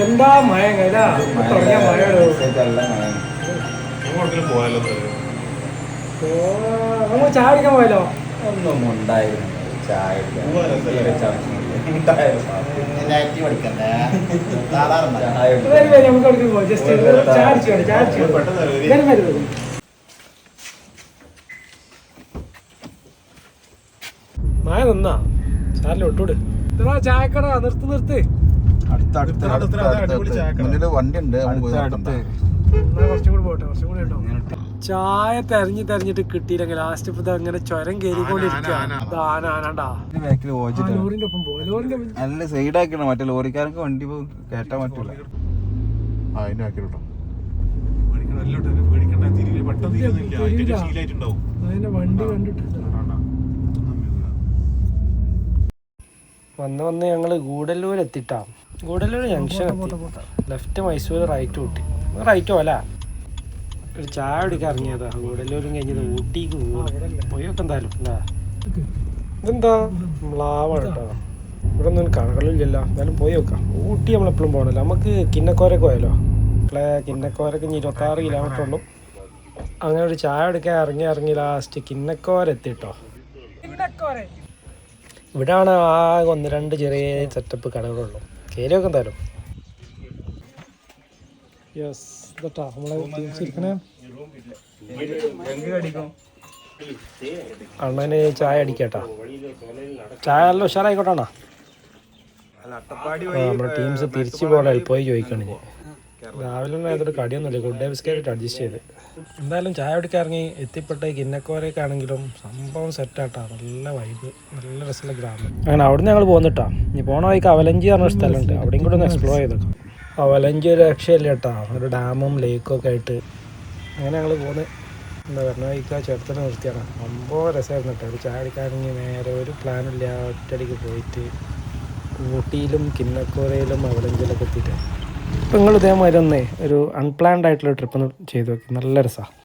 എന്താ മഴ തുടങ്ങിയ മഴ നമ്മൾ ചായ കുടിക്കാൻ പോയല്ലോ. ഒന്നും ഉണ്ടായിരുന്നു ചായ നമുക്ക് പോവാം. ജസ്റ്റ് ചായ അടിച്ചു മഴ നിന്നാ സാറിന് വിട്ടൂട്. ചായക്കട നിർത്ത് വണ്ടി ഉണ്ട്. കുറച്ചും കൂടി പോട്ടെ, കുറച്ചും കൂടി കേട്ടോ. ചായ തെരഞ്ഞിട്ട് കിട്ടിയില്ലെങ്കിൽ ലാസ്റ്റ് ഇപ്പൊ അങ്ങനെ ചുരം ലോറിന്റെ ഒപ്പം പോയി. ലോറിന്റെ നല്ല സൈഡാക്കണം, മറ്റേ ലോറിക്കാർക്ക് വണ്ടി കേട്ടാൻ പറ്റൂല. അതിന്റെ വണ്ടി കണ്ടിട്ട് വന്ന് ഞങ്ങള് ഗൂഡല്ലൂർ എത്തിട്ടാ. Gudalur junction left Mysore right Ooty. റൈറ്റോ അല്ല, ഒരു ചായ കുടിക്കാൻ ഇറങ്ങിയതാ. ഗൂഡല്ലൂരും കഴിഞ്ഞത് ഊട്ടിക്ക് പോയൊക്കെ എന്തായാലും എന്താ ഇതെന്താ മ്ലാവാണ് കേട്ടോ. ഇവിടെ ഒന്നും കടകളില്ലല്ലോ, എന്തായാലും പോയി നോക്കാം. ഊട്ടി നമ്മളെപ്പോഴും പോകണല്ലോ. നമുക്ക് കിന്നക്കോരൊക്കെ പോയാലോ. കിന്നക്കോരൊക്കെ 26 കിലോമീറ്റർ ഉള്ളൂ. അങ്ങനെ ഒരു ചായ കുടിക്കാൻ ഇറങ്ങി ലാസ്റ്റ് കിന്നക്കോര എത്തിട്ടോ. ഇവിടെയാണ് ആകെ 1-2 ചെറിയ സെറ്റപ്പ് കടകളുള്ളൂ. കയറിയൊക്കെ എന്തായാലും യെസ് ഇതാ നമ്മളെ ഇരിക്കണേ. അണ്ണന് ചായ അടിക്കട്ടാ. ചായ നല്ല ഉഷാറായിക്കോട്ടാ. നമ്മുടെ ടീംസ് തിരിച്ചു പോകാൻ പോയി ചോദിക്കണം. രാവിലെ ആയതൊരു കടിയൊന്നുമില്ല, ഗുഡ് ഡേ ബിസ്ക്കറ്റ് അഡ്ജസ്റ്റ് ചെയ്ത് എന്തായാലും ചായ കുടിക്കാൻ ഇറങ്ങി. എത്തിപ്പെട്ട കിന്നക്കോരൊക്കെ ആണെങ്കിലും സംഭവം സെറ്റാട്ടാ. നല്ല വൈബ്, നല്ല രസമുള്ള ഗ്രാമം. അങ്ങനെ അവിടെ നിന്ന് ഞങ്ങൾ പോന്നിട്ടാ. ഇനി പോണ വഴിക്ക് അവലഞ്ചി പറഞ്ഞൊരു സ്ഥലമുണ്ട്, അവിടെയും കൂടെ ഒന്ന് എക്സ്പ്ലോർ ചെയ്തേക്കാം. അവലഞ്ചി ഒരു രക്ഷയില്ല കേട്ടാ, ഒരു ഡാമും ലേക്കും ഒക്കെ ആയിട്ട്. അങ്ങനെ ഞങ്ങൾ പോന്ന് എന്താ പറഞ്ഞ വഴിക്ക് ചേർത്തല നിർത്തിയാണ്. സംഭവം രസമായിരുന്നു കേട്ടോ. ഒരു ചായ കുടിക്കാനെങ്കിൽ നേരെ ഒരു പ്ലാനില്ല, ഒറ്റയടിക്ക് പോയിട്ട് ഊട്ടിയിലും കിന്നക്കോരയിലും അവലഞ്ചിയിലൊക്കെ എത്തിയിട്ട്. ഇപ്പം നിങ്ങൾ ഇതേമാതിരി ഒന്നേ ഒരു അൺപ്ലാൻഡ് ആയിട്ടുള്ള ട്രിപ്പ് ഒന്ന് ചെയ്ത് നോക്കി, നല്ല രസമാണ്.